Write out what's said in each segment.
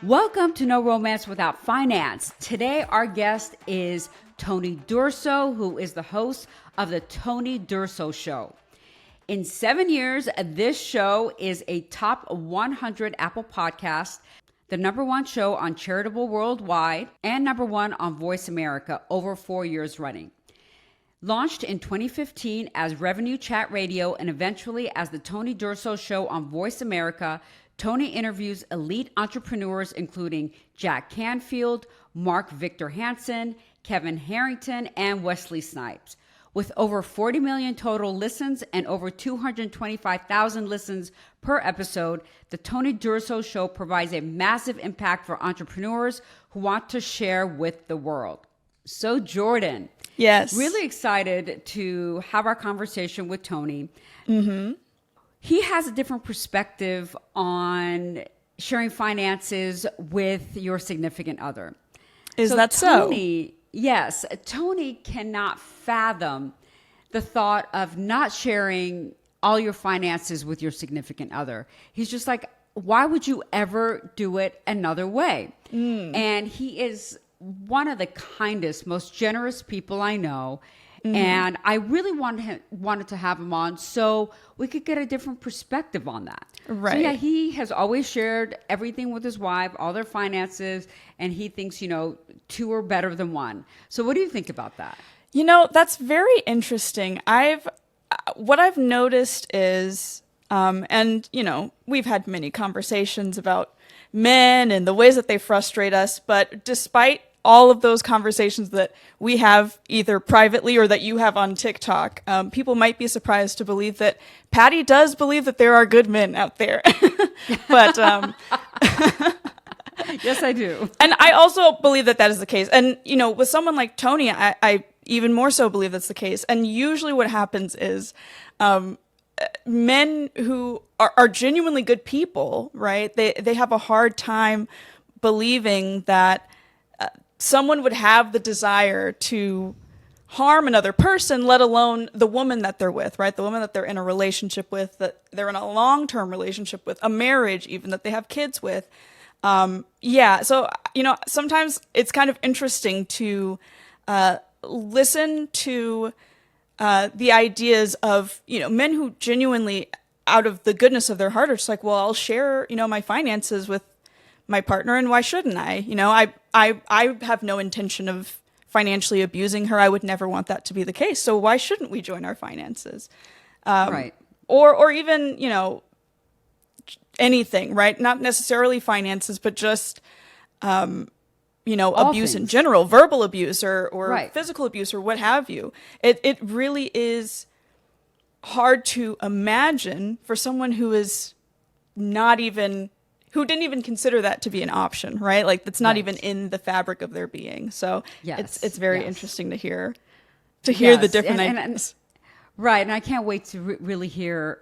Welcome to No Romance Without Finance. Today, our guest is Tony Durso, who is the host of the Tony Durso Show. In 7 years, this show is a top 100 Apple podcast, the #1 show on Charitable Worldwide, and #1 on Voice America over 4 years running. Launched in 2015 as Revenue Chat Radio and eventually as the Tony Durso Show on Voice America, Tony interviews elite entrepreneurs including Jack Canfield, Mark Victor Hansen, Kevin Harrington, and Wesley Snipes. With over 40 million total listens and over 225,000 listens per episode, the Tony Durso Show provides a massive impact for entrepreneurs who want to share with the world. So Jordan, yes, really excited to have our conversation with Tony. Mm-hmm. He has a different perspective on sharing finances with your significant other. Is that so? Tony, yes, Tony cannot fathom the thought of not sharing all your finances with your significant other. He's just like, why would you ever do it another way? And he is one of the kindest, most generous people I know. And I really wanted to have him on so we could get a different perspective on that. Right. So yeah, he has always shared everything with his wife, all their finances, and he thinks, two are better than one. So what do you think about that? That's very interesting. What I've noticed is, we've had many conversations about men and the ways that they frustrate us, but despite all of those conversations that we have either privately or that you have on TikTok, people might be surprised to believe that Patty does believe that there are good men out there. But yes, I do. And I also believe that is the case. And, with someone like Tony, I even more so believe that's the case. And usually what happens is men who are genuinely good people, right? They have a hard time believing that someone would have the desire to harm another person, let alone the woman that they're with, right? The woman that they're in a relationship with, that they're in a long-term relationship with, a marriage even that they have kids with. So, sometimes it's kind of interesting to listen to the ideas of, men who genuinely, out of the goodness of their heart, are just like, well, I'll share, my finances with my partner, and why shouldn't I? I have no intention of financially abusing her. I would never want that to be the case. So why shouldn't we join our finances? Right. Or even, anything, right? Not necessarily finances, but just, abuse things in general, verbal abuse or right. physical abuse or what have you. It really is hard to imagine for someone who is who didn't even consider that to be an option, right? Like that's not even in the fabric of their being. So it's very interesting to hear the different ideas. Right, and I can't wait to really hear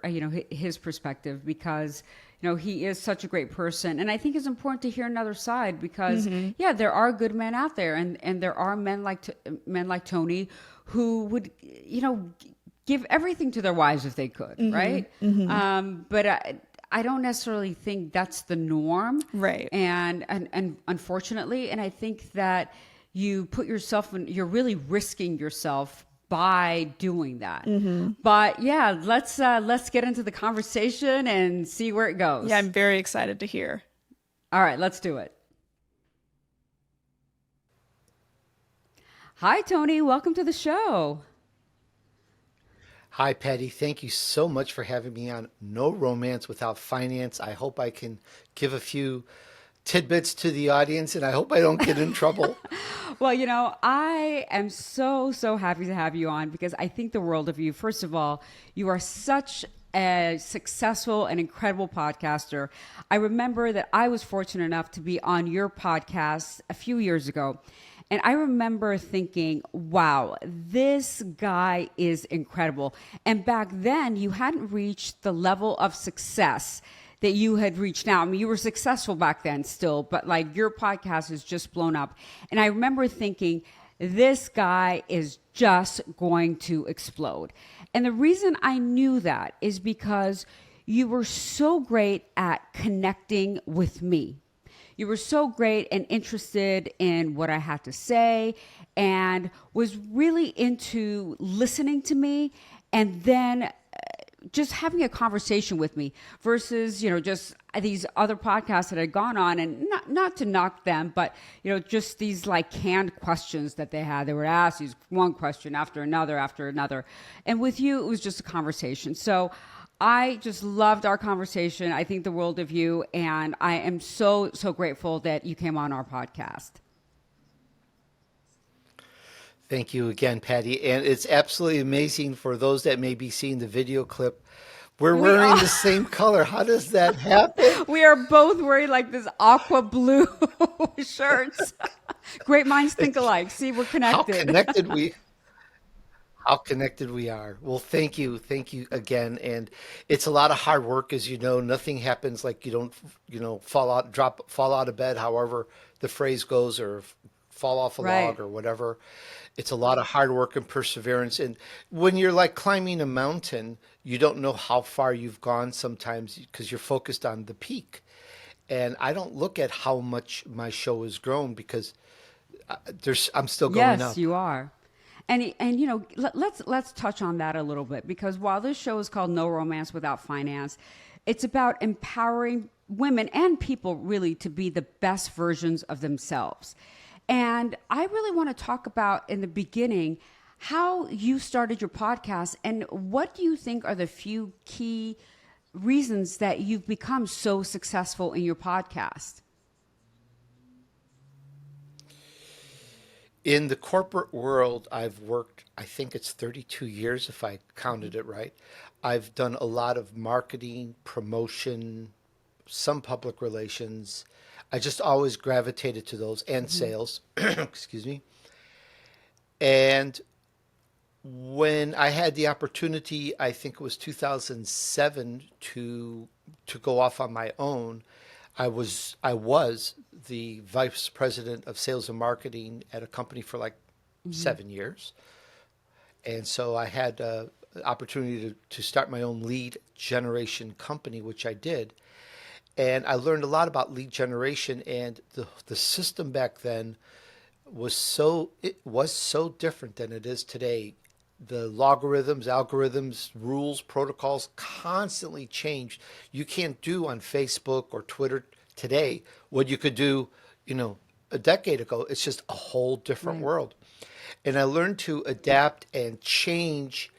his perspective because he is such a great person, and I think it's important to hear another side because there are good men out there, and there are men like Tony who would give everything to their wives if they could, right? But I don't necessarily think that's the norm. Right. And unfortunately, and I think that you put yourself you're really risking yourself by doing that. But yeah, let's get into the conversation and see where it goes. Yeah, I'm very excited to hear. All right, let's do it. Hi, Tony. Welcome to the show. Hi, Patty. Thank you so much for having me on No Romance Without Finance. I hope I can give a few tidbits to the audience, and I hope I don't get in trouble. Well, I am so happy to have you on because I think the world of you. First of all, you are such a successful and incredible podcaster. I remember that I was fortunate enough to be on your podcast a few years ago. And I remember thinking, wow, this guy is incredible. And back then, you hadn't reached the level of success that you had reached now. I mean, you were successful back then still, but like your podcast has just blown up. And I remember thinking, this guy is just going to explode. And the reason I knew that is because you were so great at connecting with me. you were so great and interested in what I had to say and was really into listening to me and then just having a conversation with me versus, just these other podcasts that I'd gone on, and not to knock them, but, just these like canned questions that they had. They would ask these one question after another after another. And with you, it was just a conversation. So I just loved our conversation. I think the world of you. And I am so, so grateful that you came on our podcast. Thank you again, Patty. And it's absolutely amazing for those that may be seeing the video clip. We're wearing the same color. How does that happen? We are both wearing like this aqua blue shirts. Great minds think alike. See, we're How connected. how connected we are. Well, thank you. Thank you again. And it's a lot of hard work, as you know. Nothing happens like you don't, fall out of bed, however the phrase goes, or fall off a Right. log or whatever. It's a lot of hard work and perseverance. And when you're like climbing a mountain, you don't know how far you've gone sometimes because you're focused on the peak. And I don't look at how much my show has grown because I'm still going Yes, up. you are. And let's touch on that a little bit because while this show is called No Romance Without Finance, it's about empowering women and people really to be the best versions of themselves. And I really want to talk about in the beginning how you started your podcast and what do you think are the few key reasons that you've become so successful in your podcast? In the corporate world, I've worked, I think it's 32 years if I counted it right. I've done a lot of marketing, promotion, some public relations. I just always gravitated to those and sales. Excuse me. And when I had the opportunity, I think it was 2007 to go off on my own, I was the vice president of sales and marketing at a company for like 7 years. And so I had opportunity to start my own lead generation company, which I did. And I learned a lot about lead generation, and the system back then it was so different than it is today. The logarithms, algorithms, rules, protocols constantly change. You can't do on Facebook or Twitter today what you could do, a decade ago. It's just a whole different Right. world. And I learned to adapt and change.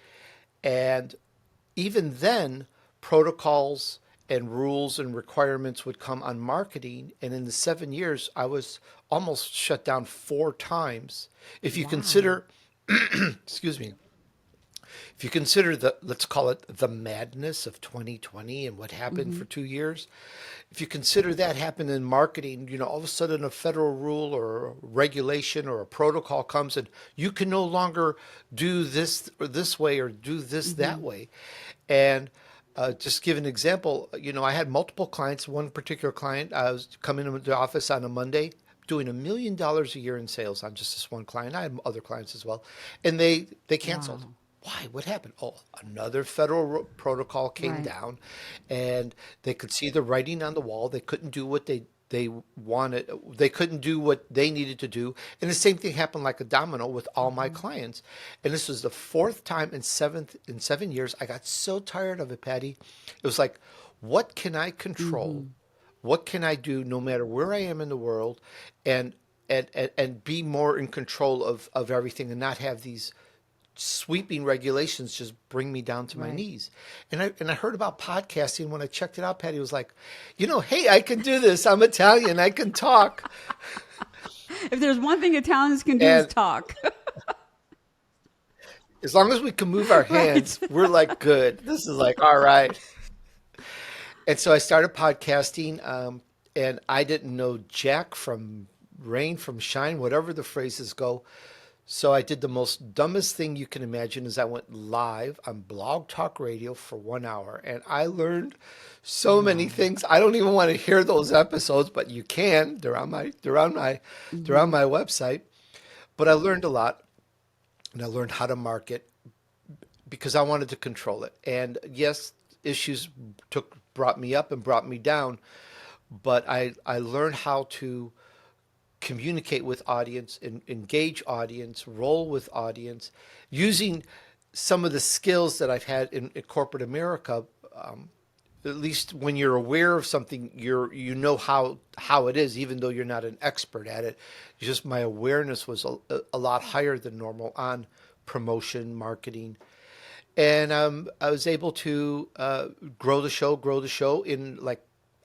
And even then, protocols and rules and requirements would come on marketing. And in the 7 years, I was almost shut down 4 times. If you Wow. consider, excuse me, if you consider let's call it the madness of 2020 and what happened for 2 years, if you consider that happened in marketing, all of a sudden a federal rule or a regulation or a protocol comes and you can no longer do this or this way or do this that way. And just give an example, I had multiple clients. One particular client, I was coming into the office on a Monday, doing $1 million a year in sales on just this one client. I had other clients as well, and they canceled. Wow. Why? What happened? Oh, another federal protocol came Right. down, and they could see the writing on the wall. They couldn't do what they wanted. They couldn't do what they needed to do. And the same thing happened like a domino with all my clients. And this was the fourth time in 7 years. I got so tired of it, Patty. It was like, what can I control? What can I do no matter where I am in the world and and be more in control of everything and not have these sweeping regulations just bring me down to my Right. knees. And I heard about podcasting when I checked it out. Patty was like, hey, I can do this. I'm Italian. I can talk. If there's one thing Italians can do is And talk. as long as we can move our Right. hands, we're like good. This is like all right. And so I started podcasting, and I didn't know jack from rain from shine, whatever the phrases go. So I did the most dumbest thing you can imagine is I went live on Blog Talk Radio for 1 hour, and I learned so many Wow. things. I don't even want to hear those episodes, but you can. They're on my website. But I learned a lot, and I learned how to market because I wanted to control it. And yes, issues brought me up and brought me down, but I learned how to communicate with audience, engage audience, roll with audience, using some of the skills that I've had in corporate America. At least when you're aware of something, you know how it is, even though you're not an expert at it. It's just my awareness was a lot higher than normal on promotion, marketing, and I was able to grow the show in, like,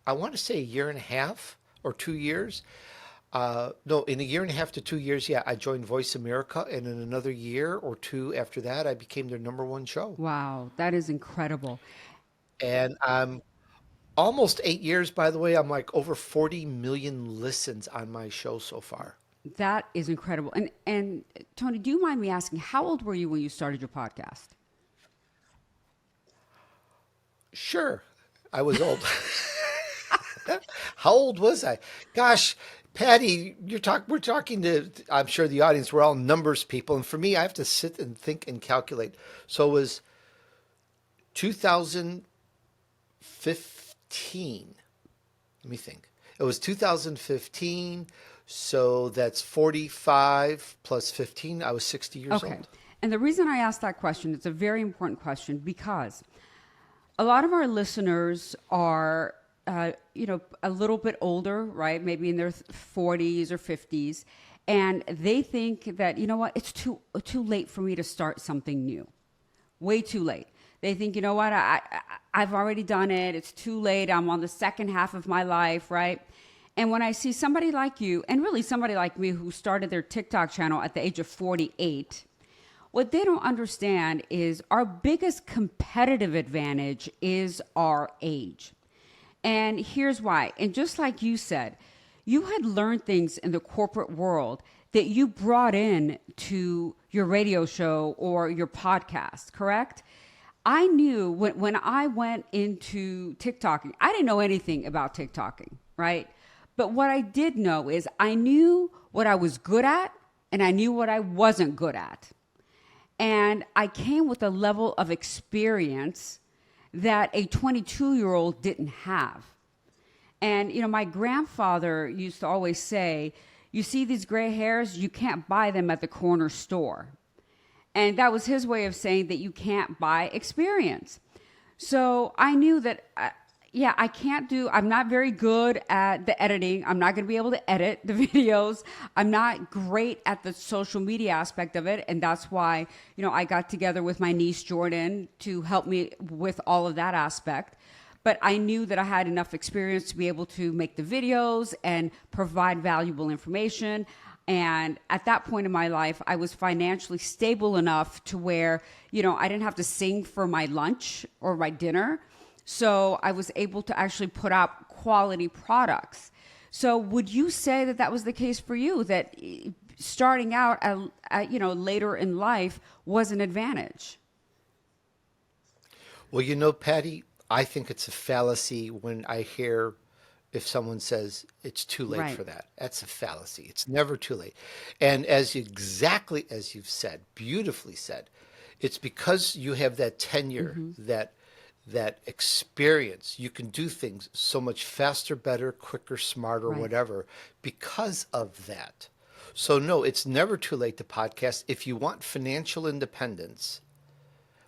I want to say a year and a half or 2 years. No, in a year and a half to 2 years, yeah, I joined Voice America, and in another year or two after that, I became their number one show. Wow, that is incredible. And I'm almost 8 years, by the way. I'm like over 40 million listens on my show so far. That is incredible. And Tony, do you mind me asking, how old were you when you started your podcast? Sure, I was old. How old was I? Gosh, Patty, we're talking to, I'm sure the audience, we're all numbers people. And for me, I have to sit and think and calculate. So it was 2015. Let me think. It was 2015. So that's 45 plus 15. I was 60 years Okay. old. And the reason I asked that question, it's a very important question because a lot of our listeners are, a little bit older, right? Maybe in their 40s or 50s. And they think that, you know what, it's too late for me to start something new. Way too late. They think, you know what, I've already done it. It's too late. I'm on the second half of my life, right? And when I see somebody like you, and really somebody like me who started their TikTok channel at the age of 48, what they don't understand is our biggest competitive advantage is our age. And here's why. And just like you said, you had learned things in the corporate world that you brought in to your radio show or your podcast, correct? I knew when I went into TikToking, I didn't know anything about TikToking, right? But what I did know is I knew what I was good at and I knew what I wasn't good at. And I came with a level of experience that a 22-year-old didn't have. And, my grandfather used to always say, you see these gray hairs, you can't buy them at the corner store. And that was his way of saying that you can't buy experience. So I knew that, I'm not very good at the editing. I'm not going to be able to edit the videos. I'm not great at the social media aspect of it. And that's why, I got together with my niece, Jordan, to help me with all of that aspect. But I knew that I had enough experience to be able to make the videos and provide valuable information. And at that point in my life, I was financially stable enough to where, I didn't have to sing for my lunch or my dinner. So I was able to actually put out quality products. So would you say that that was the case for you, that starting out later in life was an advantage? Well, Patty, I think it's a fallacy when I hear if someone says it's too late Right. for that. That's a fallacy. It's never too late. And exactly as you've said, beautifully said, it's because you have that tenure, that experience. You can do things so much faster, better, quicker, smarter, Right. whatever, because of that. So no, it's never too late to podcast. If you want financial independence,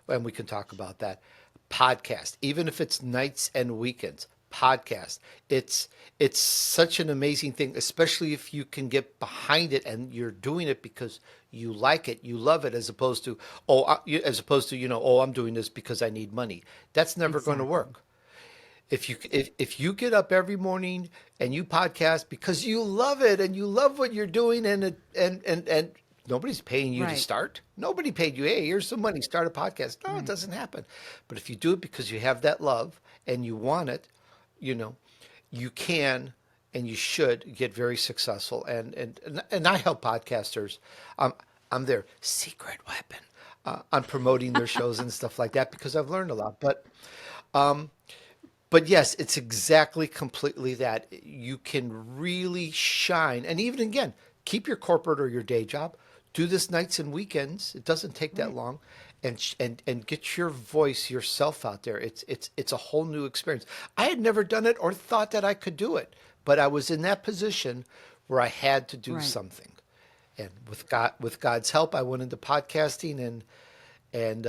and we can talk about that, podcast, even if it's nights and weekends, podcast. It's such an amazing thing, especially if you can get behind it and you're doing it because you like it, you love it, as opposed to I'm doing this because I need money. That's never going to Exactly. work. If you get up every morning and you podcast because you love it and you love what you're doing, and nobody's paying you to Right. start. Nobody paid you. Hey, here's some money. Start a podcast. No, it doesn't happen. But if you do it because you have that love and you want it, you can and you should get very successful. And I help podcasters. I'm their secret weapon on promoting their shows and stuff like that because I've learned a lot. But yes, it's exactly completely that. You can really shine. And even again, keep your corporate or your day job. Do this nights and weekends. It doesn't take that long. and get your voice, yourself out there. It's a whole new experience. I had never done it or thought that I could do it, but I was in that position where I had to do Right. something. And with God's help, I went into podcasting and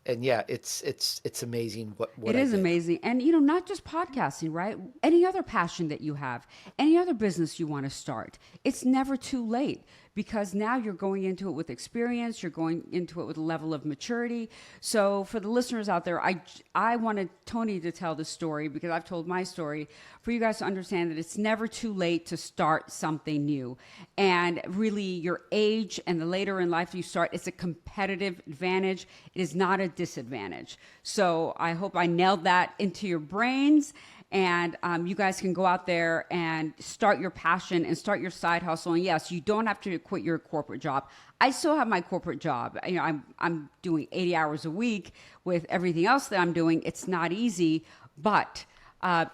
and yeah, it's amazing what It I is did. amazing. And, not just podcasting, right? Any other passion that you have, any other business you want to start, it's never too late because now you're going into it with experience, you're going into it with a level of maturity. So, for the listeners out there, I wanted Tony to tell the story because I've told my story for you guys to understand that it's never too late to start something new. And really, your age and the later in life you start, it's a competitive advantage. It is not a disadvantage. So I hope I nailed that into your brains. And you guys can go out there and start your passion and start your side hustle. And yes, you don't have to quit your corporate job. I still have my corporate job. I'm doing 80 hours a week with everything else that I'm doing. It's not easy, but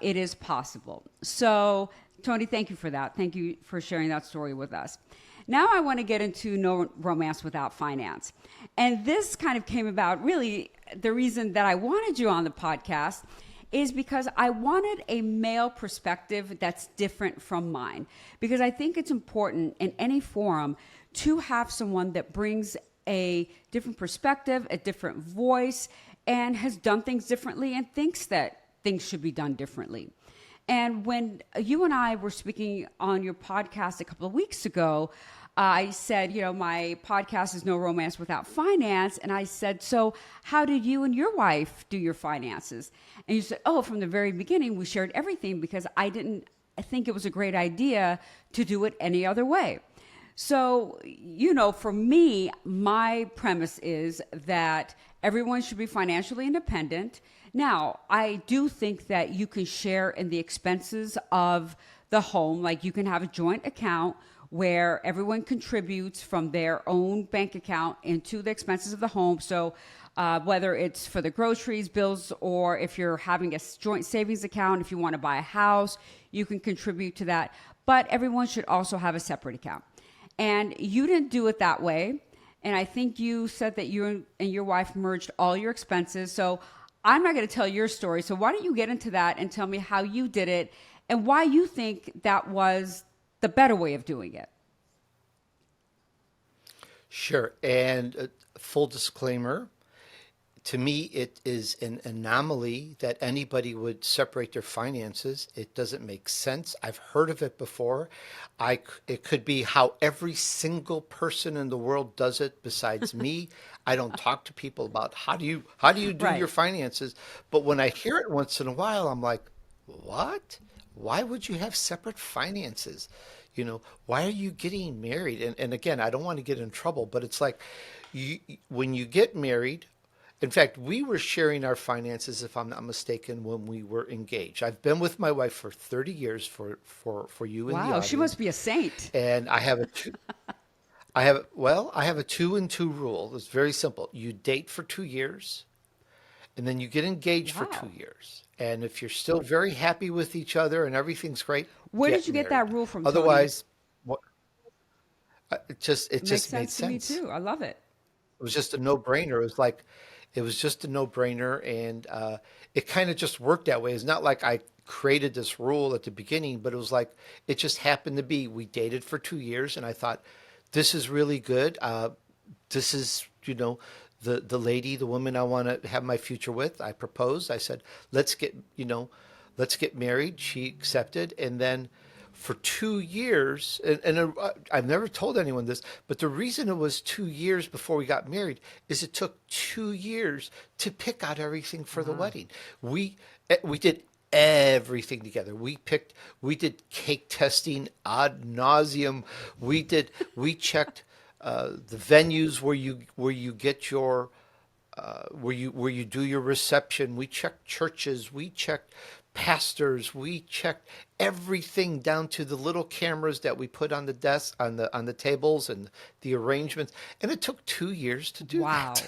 it is possible. So, Tony, thank you for that. Thank you for sharing that story with us. Now I want to get into No Romance Without Finance. And this kind of came about, really, the reason that I wanted you on the podcast is because I wanted a male perspective that's different from mine. Because I think it's important in any forum to have someone that brings a different perspective, a different voice, and has done things differently and thinks that things should be done differently. And when you and I were speaking on your podcast a couple of weeks ago, I said, my podcast is No Romance Without Finance. And I said, so how did you and your wife do your finances? And you said, oh, from the very beginning, we shared everything because I didn't think it was a great idea to do it any other way. So, for me, my premise is that everyone should be financially independent. Now, I do think that you can share in the expenses of the home. Like you can have a joint account where everyone contributes from their own bank account into the expenses of the home. So whether it's for the groceries, bills, or if you're having a joint savings account, if you want to buy a house, you can contribute to that. But everyone should also have a separate account. And you didn't do it that way. And I think you said that you and your wife merged all your expenses. So I'm not going to tell your story. So why don't you get into that and tell me how you did it and why you think that was the better way of doing it? Sure. And full disclaimer, to me, it is an anomaly that anybody would separate their finances. It doesn't make sense. I've heard of it before. It could be how every single person in the world does it besides me. I don't talk to people about how do you do your Right. finances. But when I hear it once in a while, I'm like, what? Why would you have separate finances? Why are you getting married? And again, I don't want to get in trouble, but it's like when you get married, in fact, we were sharing our finances, if I'm not mistaken, when we were engaged. I've been with my wife for 30 years for you in the Wow, she must audience. be a saint. And I have a 2 and 2 rule. It's very simple. You date for 2 years, and then you get engaged for two Wow. years. And if you're still very happy with each other and everything's great, Where did get you get that married. rule from, Tony? Otherwise, what, it Makes just made sense to me sense. too. I love it. It was just a no-brainer. It was just a no-brainer, and it kind of just worked that way. It's not like I created this rule at the beginning, but it was like it just happened to be. We dated for 2 years, and I thought, this is really good. This is, the lady, the woman I want to have my future with. I proposed. I said, let's get married. She accepted, and then for 2 years, and I've never told anyone this, but the reason it was 2 years before we got married is it took 2 years to pick out everything for the Wow. wedding. We did everything together. We did cake testing ad nauseum. We checked the venues where you get your where you do your reception. We checked churches. We checked pastors. We checked everything down to the little cameras that we put on the desk on the tables and the arrangements. And it took 2 years to do that.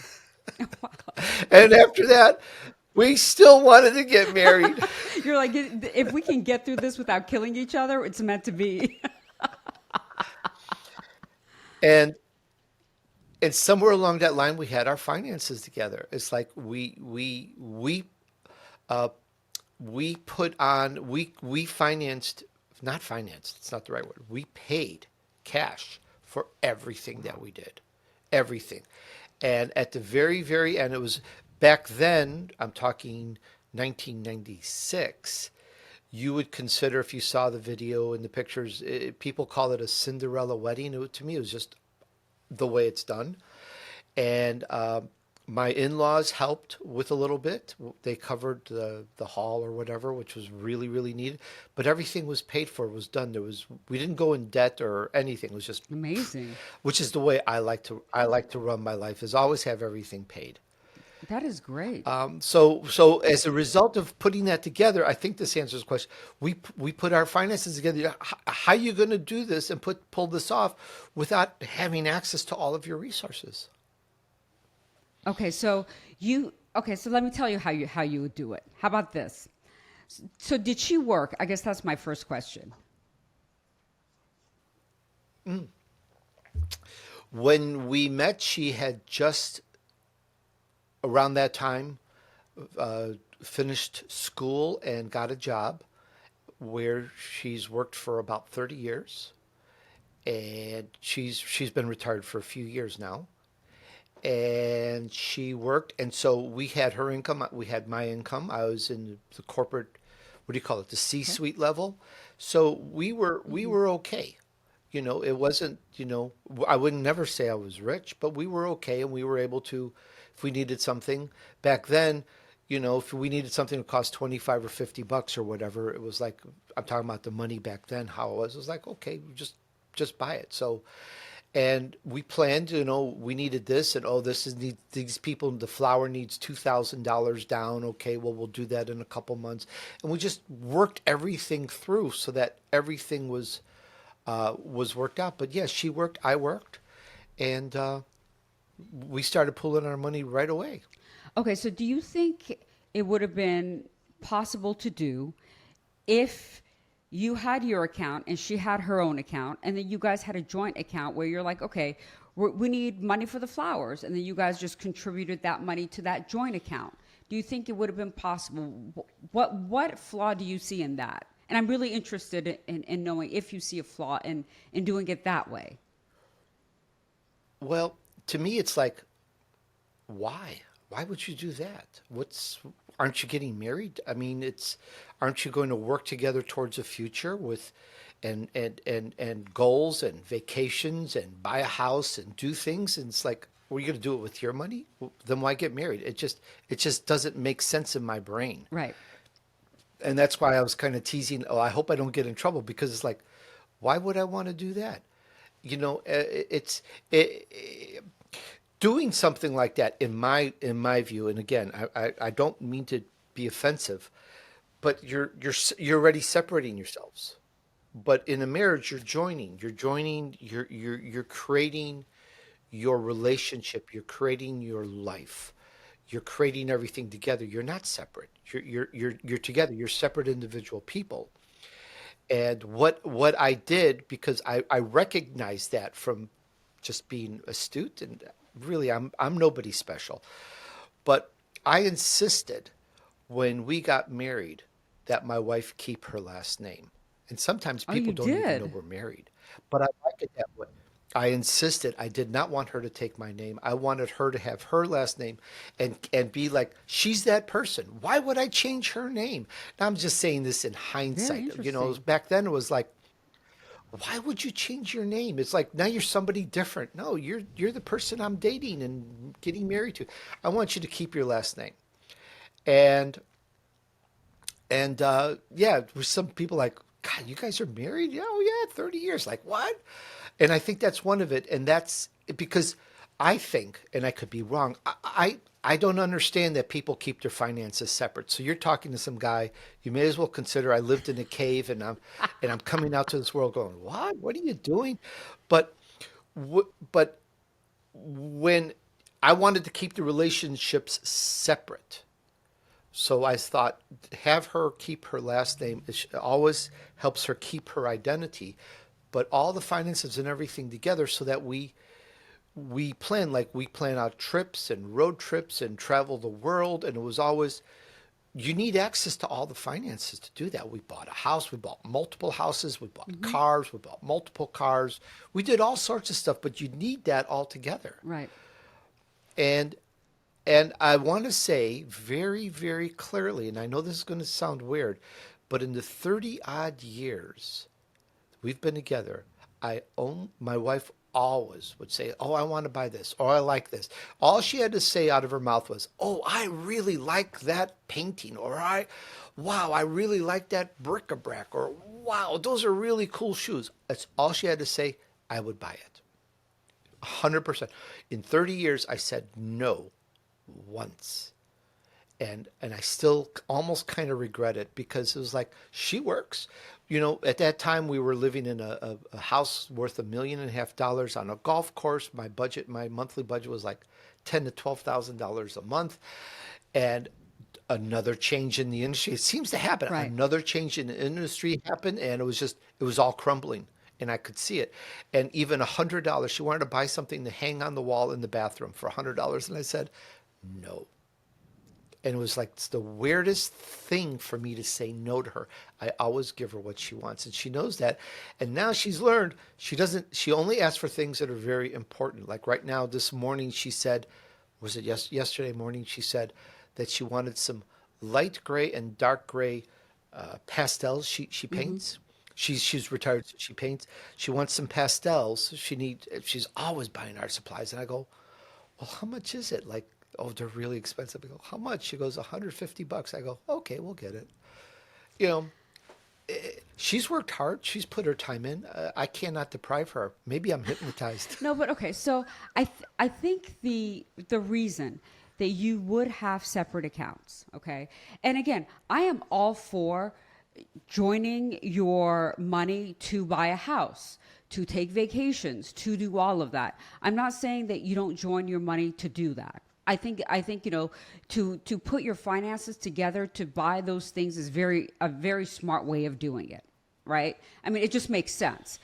Wow. Wow. And after that, we still wanted to get married. You're like, if we can get through this without killing each other, it's meant to be. And and somewhere along that line, we had our finances together. It's like we put on we financed, not financed, it's not the right word. We paid cash for everything that we did. Everything. And at the very, very end, it was back then, I'm talking 1996, you would consider, if you saw the video and the pictures, people call it a Cinderella wedding. To me, it was just the way it's done. And my in-laws helped with a little bit. They covered the hall or whatever, which was really, really needed. But everything was paid for, was done. We didn't go in debt or anything. It was just Amazing. which is the way I like to run my life, is always have everything paid. That is great. So as a result of putting that together, I think this answers the question. We put our finances together. How are you going to do this and pull this off without having access to all of your resources? Okay, so let me tell you how you would do it. How about this? So did she work? I guess that's my first question. When we met, she had just around that time finished school and got a job where she's worked for about 30 years, and she's been retired for a few years now. And she worked, and so we had her income, we had my income. I was in the corporate, what do you call it, the C-suite level. So we were okay. It wasn't, I would never say I was rich, but we were okay, and we were able to, if we needed something back then, if we needed something that cost 25 or $50 or whatever, it was like, I'm talking about the money back then, how it was like, okay, just buy it. So, and we planned, we needed this, and these people, the flour needs $2,000 down. Okay, well, we'll do that in a couple months. And we just worked everything through so that everything was worked out. But yes, she worked, I worked, and we started pulling our money right away. Okay, so do you think it would have been possible to do if you had your account and she had her own account, and then you guys had a joint account where you're like, okay, we need money for the flowers, and then you guys just contributed that money to that joint account? Do you think it would have been possible? What flaw do you see in that? And I'm really interested in knowing if you see a flaw in doing it that way. Well, to me, it's like, why? Why would you do that? Aren't you getting married? I mean, aren't you going to work together towards a future with, and goals and vacations and buy a house and do things? And it's like, were you going to do it with your money? Well, then why get married? It just doesn't make sense in my brain. Right. And that's why I was kind of teasing, oh, I hope I don't get in trouble, because it's like, why would I want to do that? Doing something like that, in my view, and again, I don't mean to be offensive, but you're already separating yourselves. But in a marriage, you're creating your relationship, you're creating your life, you're creating everything together. You're not separate. You're together. You're separate individual people. And what I did, because I recognized that from just being astute, and really I'm nobody special, but I insisted when we got married that my wife keep her last name. And sometimes Oh, people you don't even know did? we're married, but I like it that way. I insisted. I did not want her to take my name. I wanted her to have her last name and be like, she's that person. Why would I change her name? Now I'm just saying this in Very hindsight. interesting. Back then it was like, why would you change your name? It's like, now you're somebody different. No, you're the person I'm dating and getting married to. I want you to keep your last name. And yeah, with some people like, God, you guys are married? Yeah, oh yeah, 30 years. Like, what? And I think that's one of it. And that's because I think, and I could be wrong, I don't understand that people keep their finances separate. So you're talking to some guy, you may as well consider I lived in a cave, and I'm coming out to this world going, what? What are you doing? But but when I wanted to keep the relationships separate, so I thought, have her keep her last name. It always helps her keep her identity, but all the finances and everything together, so that we plan out trips and road trips and travel the world, and it was always, you need access to all the finances to do that. We bought a house, we bought multiple houses, we bought cars, we bought multiple cars. We did all sorts of stuff, but you need that all together. Right. And and I want to say very, very clearly, and I know this is going to sound weird, but in the 30 odd years we've been together, my wife always would say, "Oh, I want to buy this," or "I like this." All she had to say out of her mouth was, "Oh, I really like that painting," or "Wow, I really like that bric-a-brac," or "Wow, those are really cool shoes." That's all she had to say. I would buy it. 100%. In 30 years, I said no once. And I still almost kind of regret it, because it was like, she works. At that time we were living in a house worth $1.5 million on a golf course. My monthly budget was like $10,000 to $12,000 a month. And another change in the industry, it seems to happen. Right. Another change in the industry happened, and it was all crumbling. And I could see it. And even $100, she wanted to buy something to hang on the wall in the bathroom for $100. And I said, no. And it was like, it's the weirdest thing for me to say no to her. I always give her what she wants, and she knows that. And now she's learned she only asks for things that are very important. Like right now, this morning, she said, was it yesterday morning? She said that she wanted some light gray and dark gray pastels. She paints. She's retired, so she paints. She wants some pastels. She's always buying art supplies. And I go, well, how much is it? Like, oh, they're really expensive. I go, how much? She goes, $150. I go, okay, we'll get it. She's worked hard. She's put her time in. I cannot deprive her. Maybe I'm hypnotized. No, but okay. So I think the reason that you would have separate accounts, okay? And again, I am all for joining your money to buy a house, to take vacations, to do all of that. I'm not saying that you don't join your money to do that. I think to put your finances together to buy those things is a very smart way of doing it, right? I mean, it just makes sense.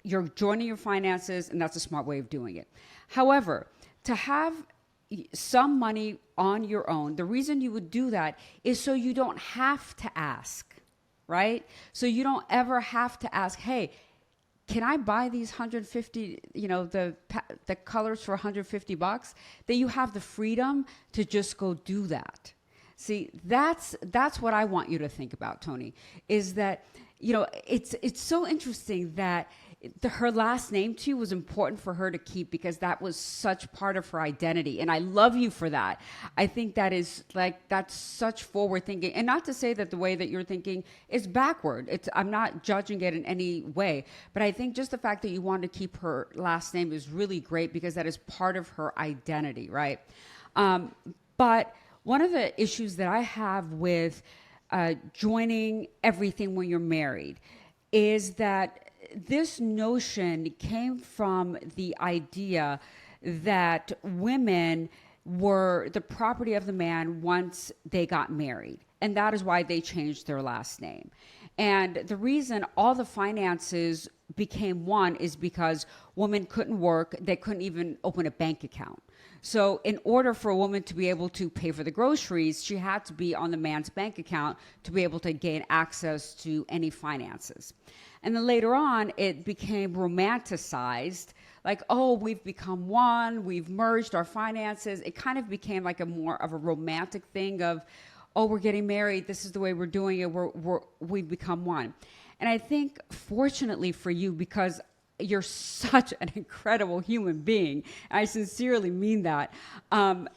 You're joining your finances, and that's a smart way of doing it. However, to have some money on your own, the reason you would do that is so you don't have to ask, right? So you don't ever have to ask, hey, can I buy these 150, the colors for $150? That you have the freedom to just go do that. See, that's what I want you to think about, Tony, is that, it's so interesting that her last name to you was important for her to keep, because that was such part of her identity. And I love you for that. I think that's such forward thinking. And not to say that the way that you're thinking is backward. I'm not judging it in any way, but I think just the fact that you want to keep her last name is really great, because that is part of her identity, right? But one of the issues that I have with joining everything when you're married is that this notion came from the idea that women were the property of the man once they got married. And that is why they changed their last name. And the reason all the finances became one is because women couldn't work. They couldn't even open a bank account. So in order for a woman to be able to pay for the groceries, she had to be on the man's bank account to be able to gain access to any finances. And then later on, it became romanticized, like, oh, we've become one, we've merged our finances. It kind of became like a more of a romantic thing of, oh, we're getting married, this is the way we're doing it, we've become one. And I think, fortunately for you, because you're such an incredible human being, I sincerely mean that,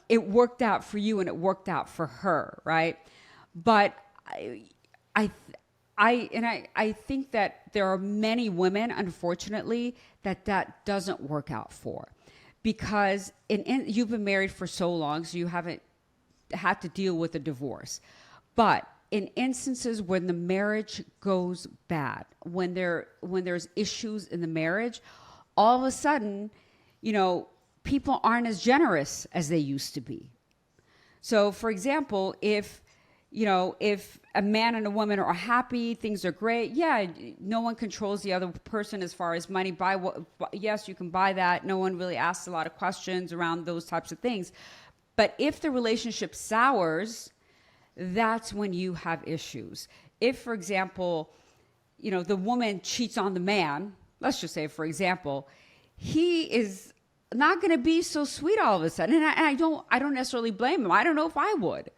it worked out for you and it worked out for her, right? But I think that there are many women, unfortunately, that doesn't work out for, because you've been married for so long, so you haven't had to deal with a divorce. But in instances when the marriage goes bad, when there's issues in the marriage, all of a sudden, people aren't as generous as they used to be. So, for example, if if a man and a woman are happy, things are great. Yeah, no one controls the other person as far as money. Buy what? Yes, you can buy that. No one really asks a lot of questions around those types of things. But if the relationship sours, that's when you have issues. If, for example, the woman cheats on the man, let's just say, for example, he is not going to be so sweet all of a sudden. And I don't necessarily blame him. I don't know if I would.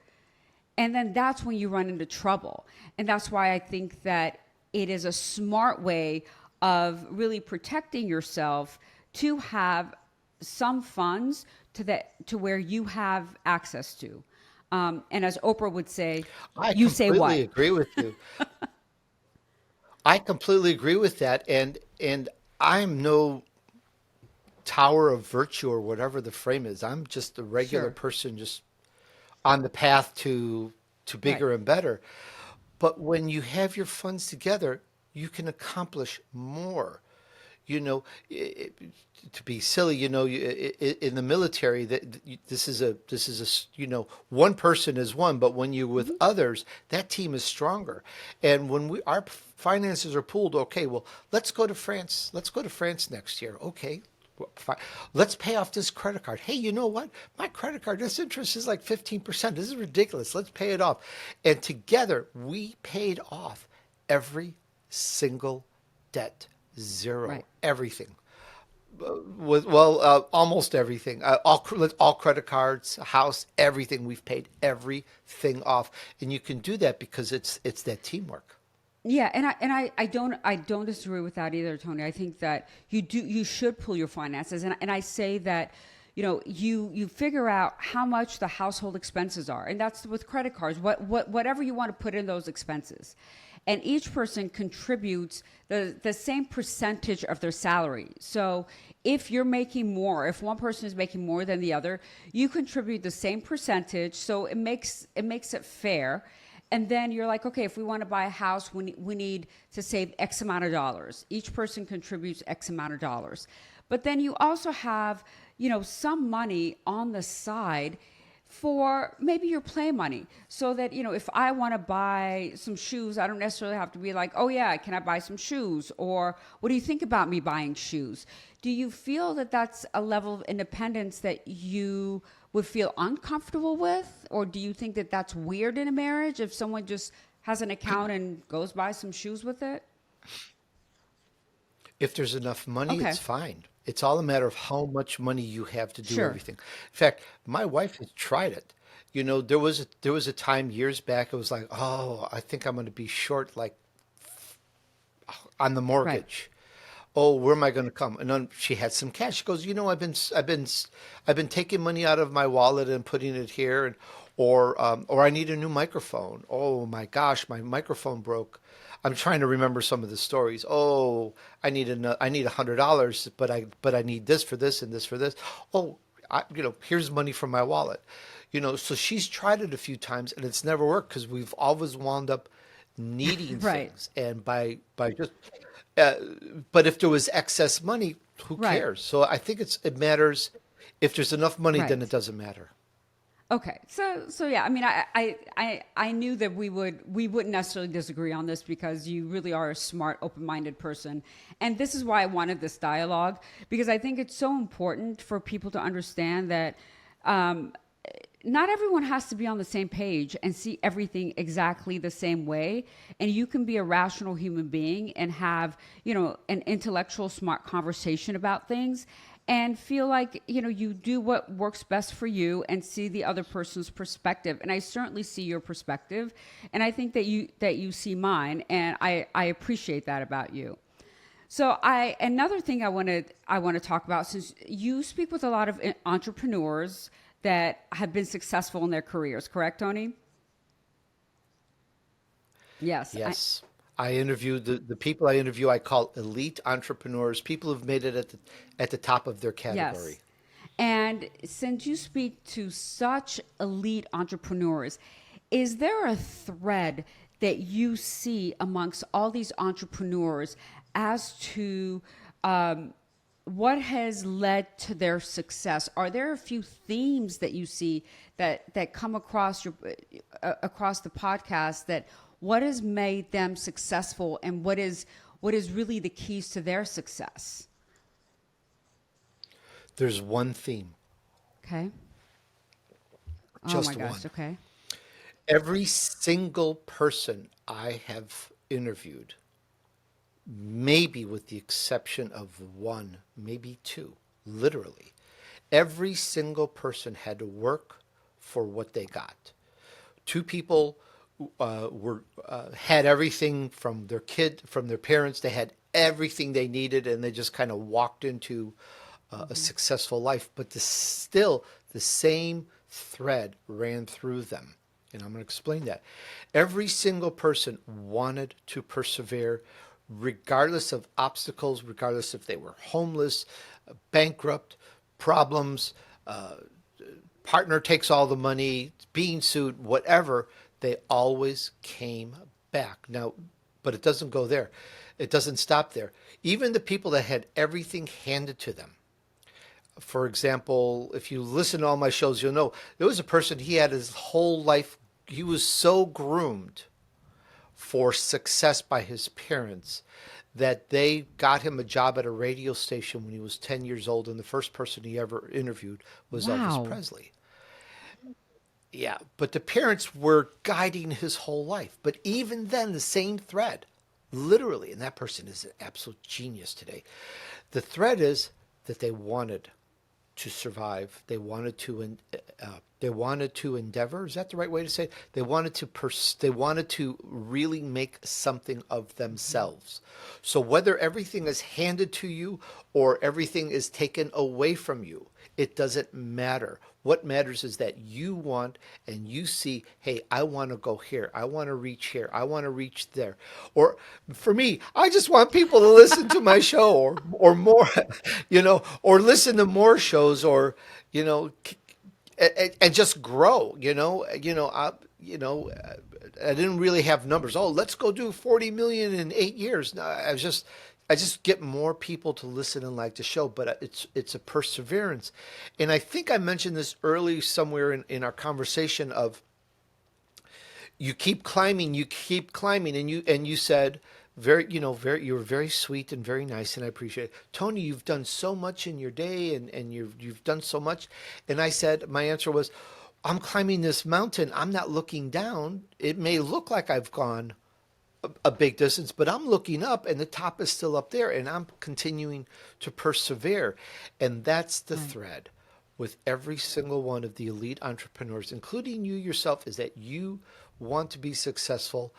And then that's when you run into trouble. And that's why I think that it is a smart way of really protecting yourself to have some funds to where you have access to. And as Oprah would say, you say what? I completely agree with you. I completely agree with that. And I'm no tower of virtue or whatever the frame is. I'm just a regular Sure. person, just on the path to Right. bigger and better. But when you have your funds together, you can accomplish more. You know, to be silly, in the military, one person is one, but when you're with others, that team is stronger. And when our finances are pooled, okay, well, let's go to France. Let's go to France next year. Okay. Well, fine. Let's pay off this credit card. Hey, you know what? My credit card, this interest is like 15%. This is ridiculous. Let's pay it off. And together, we paid off every single debt. Zero. Right. Everything. Almost everything. All credit cards, a house, everything. We've paid everything off. And you can do that because it's that teamwork. Yeah, and I don't disagree with that either, Tony. I think that you should pull your finances, and I say that you figure out how much the household expenses are, and that's with credit cards. Whatever you want to put in those expenses, and each person contributes the same percentage of their salary. So if you're making more, if one person is making more than the other, you contribute the same percentage. So it makes it fair. And then you're like, okay, if we want to buy a house, we need to save X amount of dollars. Each person contributes X amount of dollars. But then you also have, some money on the side for maybe your play money. So that, if I want to buy some shoes, I don't necessarily have to be like, oh yeah, can I buy some shoes? Or what do you think about me buying shoes? Do you feel that that's a level of independence that you would feel uncomfortable with? Or do you think that that's weird in a marriage if someone just has an account and goes buy some shoes with it? If there's enough money, Okay, it's fine. It's all a matter of how much money you have to do sure. everything. In fact, my wife has tried it. There was a time years back. It was like, oh, I think I'm going to be short, like on the Right. mortgage. Oh, where am I going to come? And then she had some cash. She goes, I've been taking money out of my wallet and putting it here, and or I need a new microphone. Oh my gosh, my microphone broke. I'm trying to remember some of the stories. Oh, I need $100, but I need this for this and this for this. Oh, here's money from my wallet. So she's tried it a few times and it's never worked because we've always wound up needing Right. things, and by just uh, but if there was excess money, who Right. cares? So I think it matters. If there's enough money, then it Right. doesn't matter. Okay. So yeah, I mean, I knew that we wouldn't necessarily disagree on this because you really are a smart, open-minded person. And this is why I wanted this dialogue, because I think it's so important for people to understand that um, not everyone has to be on the same page and see everything exactly the same way. And you can be a rational human being and have, an intellectual, smart conversation about things and feel like, you do what works best for you and see the other person's perspective. And I certainly see your perspective. And I think that you see mine. And I appreciate that about you. So another thing I want to talk about, since you speak with a lot of entrepreneurs that have been successful in their careers, correct, Tony? Yes. Yes. I interview the people I interview, I call elite entrepreneurs, people who've made it at the top of their Yes. category. And since you speak to such elite entrepreneurs, is there a thread that you see amongst all these entrepreneurs as to what has led to their success? Are there a few themes that you see that come across across the podcast, that what has made them successful, and what is really the keys to their success? There's one theme. Okay. Just oh my gosh. one. Okay. Every single person I have interviewed, maybe with the exception of one, maybe two, literally, every single person had to work for what they got. Two people had everything from their parents. They had everything they needed, and they just kind of walked into a successful life. But still, the same thread ran through them. And I'm going to explain that. Every single person wanted to persevere regardless of obstacles, regardless if they were homeless, bankrupt, problems, partner takes all the money, being sued, whatever, they always came back. Now, but it doesn't go there. It doesn't stop there. Even the people that had everything handed to them. For example, if you listen to all my shows, you'll know there was a person, he had his whole life, he was so groomed for success by his parents that they got him a job at a radio station when he was 10 years old, and the first person he ever interviewed was Wow. Elvis Presley. Yeah, but the parents were guiding his whole life. But even then, the same thread, literally, and that person is an absolute genius today. The thread is that they wanted to survive. They wanted to endeavor. Is that the right way to say it? They wanted to really make something of themselves. So whether everything is handed to you or everything is taken away from you, it doesn't matter. What matters is that you want and you see, hey, I want to go here. I want to reach here. I want to reach there. Or for me, I just want people to listen to my show or more, or listen to more shows, or, and just grow, I didn't really have numbers. Oh, let's go do 40 million in 8 years. No, I just get more people to listen and like the show, but it's a perseverance. And I think I mentioned this early somewhere in our conversation of you keep climbing, and you said you were very sweet and very nice, and I appreciate it. Tony, you've done so much in your day, and you've done so much. And I said, my answer was, I'm climbing this mountain. I'm not looking down. It may look like I've gone a big distance, but I'm looking up and the top is still up there, and I'm continuing to persevere. And that's the thread with every single one of the elite entrepreneurs, including you yourself, is that you want to be successful.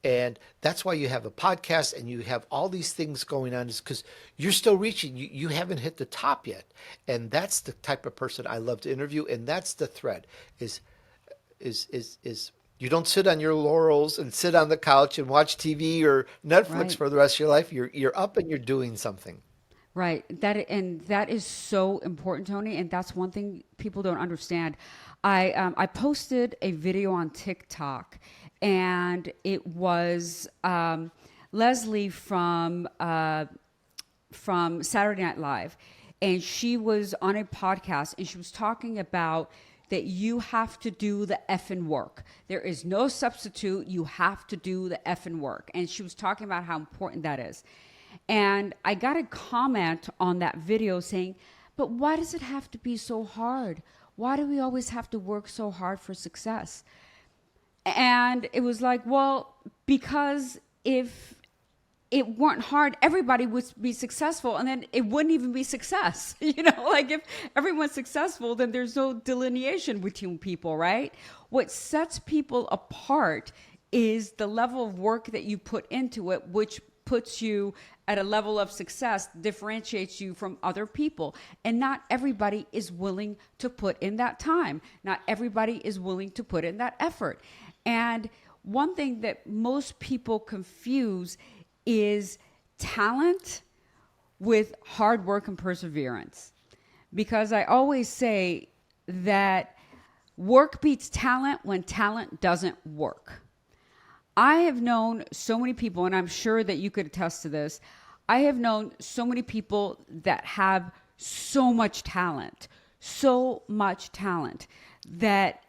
And that's why you have a podcast and you have all these things going on, is because you're still reaching. You haven't hit the top yet. And that's the type of person I love to interview. And that's the thread is you don't sit on your laurels and sit on the couch and watch TV or Netflix Right. for the rest of your life. You're up and you're doing something. Right. That is so important, Tony. And that's one thing people don't understand. I posted a video on TikTok, and it was Leslie from Saturday Night Live, and she was on a podcast, and she was talking about that you have to do the effing work. There is no substitute. You have to do the effing work. And she was talking about how important that is. And I got a comment on that video saying, but why does it have to be so hard? Why do we always have to work so hard for success? And it was like, well, because if it weren't hard, everybody would be successful, and then it wouldn't even be success. Like if everyone's successful, then there's no delineation between people, right? What sets people apart is the level of work that you put into it, which puts you at a level of success, differentiates you from other people. And not everybody is willing to put in that time. Not everybody is willing to put in that effort. And one thing that most people confuse is talent with hard work and perseverance. Because I always say that work beats talent when talent doesn't work. I have known so many people, and I'm sure that you could attest to this. I have known so many people that have so much talent that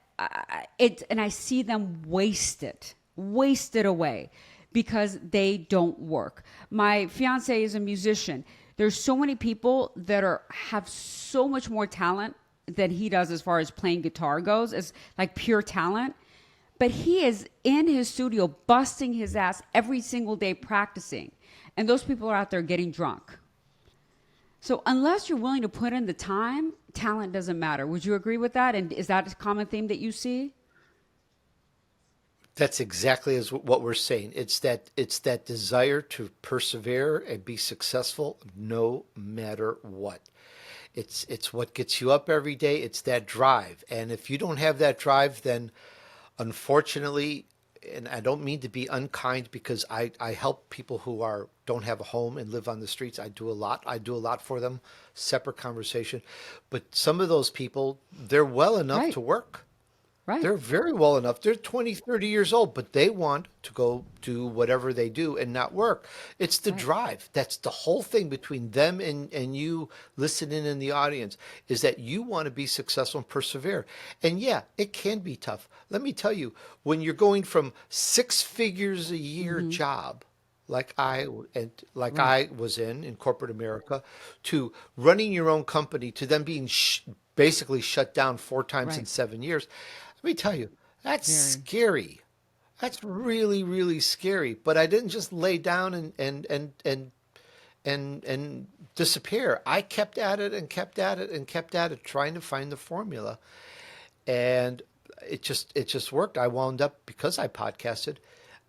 and I see them wasted away because they don't work. My fiance is a musician. There's so many people that have so much more talent than he does as far as playing guitar goes, as like pure talent. But he is in his studio busting his ass every single day practicing. And those people are out there getting drunk. So unless you're willing to put in the time, talent doesn't matter. Would you agree with that? And is that a common theme that you see? That's exactly as what we're saying. It's that desire to persevere and be successful no matter what. It's what gets you up every day. It's that drive. And if you don't have that drive, then unfortunately, and I don't mean to be unkind because I help people who don't have a home and live on the streets. I do a lot for them, separate conversation. But some of those people, they're well enough Right. to work. Right. They're very well enough. They're 20, 30 years old, but they want to go do whatever they do and not work. It's the drive. That's the whole thing between them and you listening in the audience, is that you want to be successful and persevere. And yeah, it can be tough. Let me tell you, when you're going from 6 figures a year job, like I was in corporate America, to running your own company, to then being basically shut down 4 times in Right. 7 years. Let me tell you, that's Very. scary. That's really, really scary. But I didn't just lay down and disappear. I kept at it and kept at it and kept at it, trying to find the formula. And it just worked. I wound up, because I podcasted,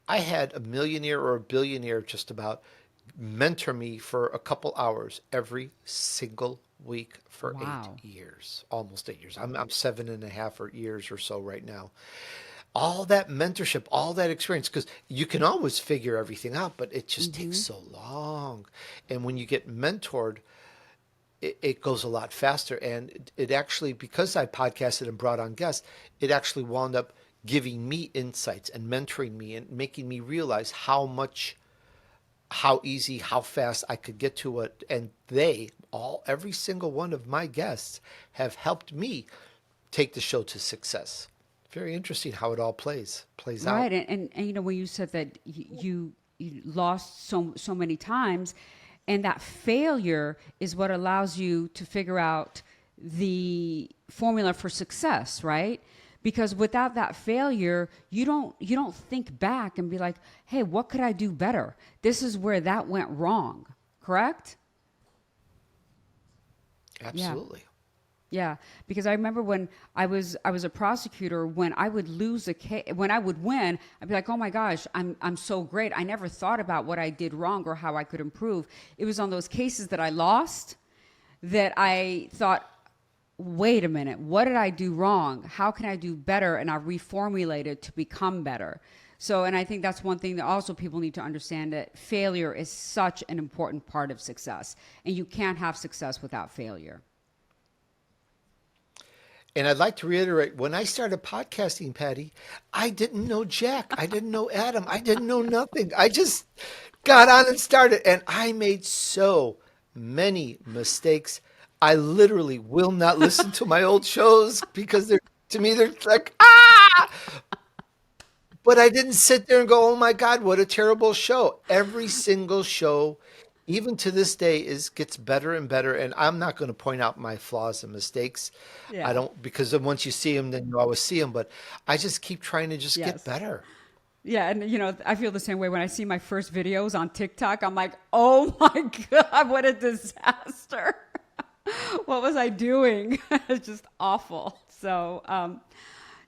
I had a millionaire or a billionaire just about mentor me for a couple hours every single week for Wow. 8 years, almost 8 years. I'm 7.5 years or so right now. All that mentorship, all that experience, because you can always figure everything out, but it just takes so long. And when you get mentored, it goes a lot faster. And it actually, because I podcasted and brought on guests, it actually wound up giving me insights and mentoring me and making me realize how easy, how fast I could get to it. And every single one of my guests have helped me take the show to success. Very interesting how it all plays out. Right. And you know, when you said that you lost so many times, and that failure is what allows you to figure out the formula for success, right? Because without that failure, you don't think back and be like, hey, what could I do better? This is where that went wrong, correct? Absolutely. Yeah, because I remember when I was a prosecutor, when I would lose a case, when I would win, I'd be like, "Oh my gosh, I'm so great. I never thought about what I did wrong or how I could improve." It was on those cases that I lost that I thought, "Wait a minute, what did I do wrong? How can I do better?" And I reformulated to become better. So, and I think that's one thing that also people need to understand, that failure is such an important part of success, and you can't have success without failure. And I'd like to reiterate, when I started podcasting, Patty, I didn't know Jack. I didn't know Adam. I didn't know nothing. I just got on and started. And I made so many mistakes. I literally will not listen to my old shows because to me, they're like, ah! But I didn't sit there and go, oh my God, what a terrible show. Every single show, even to this day, gets better and better. And I'm not going to point out my flaws and mistakes. I Yeah. don't, because then once you see them, then you always see them. But I just keep trying to just get Yes. better. Yeah, and you know, I feel the same way when I see my first videos on TikTok. I'm like, "Oh my God, what a disaster. What was I doing?" It's just awful. So,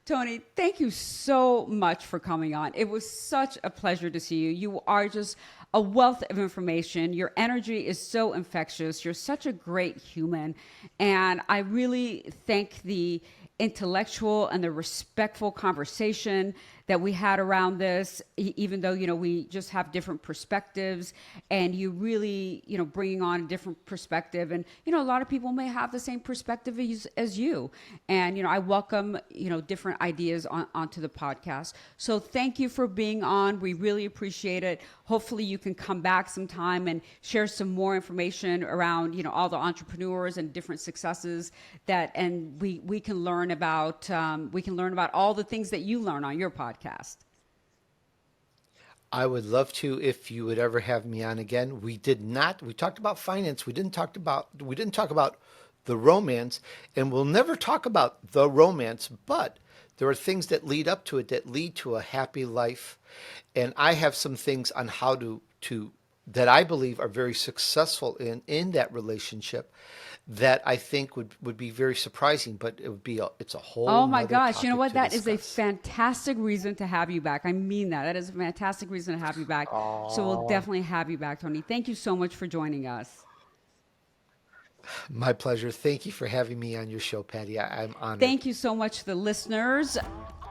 Tony, thank you so much for coming on. It was such a pleasure to see you. You are just a wealth of information. Your energy is so infectious. You're such a great human. And I really thank the intellectual and the respectful conversation that we had around this, even though, we just have different perspectives, and you really, bringing on a different perspective. And, a lot of people may have the same perspective as you. And, I welcome, different ideas onto the podcast. So thank you for being on. We really appreciate it. Hopefully you can come back sometime and share some more information around, all the entrepreneurs and different successes and we can learn about all the things that you learn on your podcast. I would love to if you would ever have me on again. We talked about finance. We didn't talk about the romance, and we'll never talk about the romance, but there are things that lead up to it that lead to a happy life. And I have some things on how to that I believe are very successful in that relationship that I think would be very surprising, but it's a whole Oh my nother gosh, you know topic what? to That is a discuss. fantastic reason to have you back. I mean that. That is a fantastic reason to have you back. So we'll definitely have you back, Tony. Thank you so much for joining us. My pleasure. Thank you for having me on your show, Patty. I'm honored. Thank you so much to the listeners.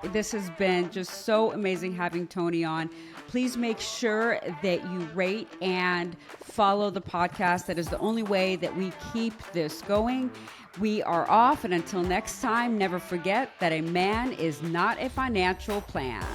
This has been just so amazing having Tony on. Please make sure that you rate and follow the podcast. That is the only way that we keep this going. We are off, and until next time, never forget that a man is not a financial plan.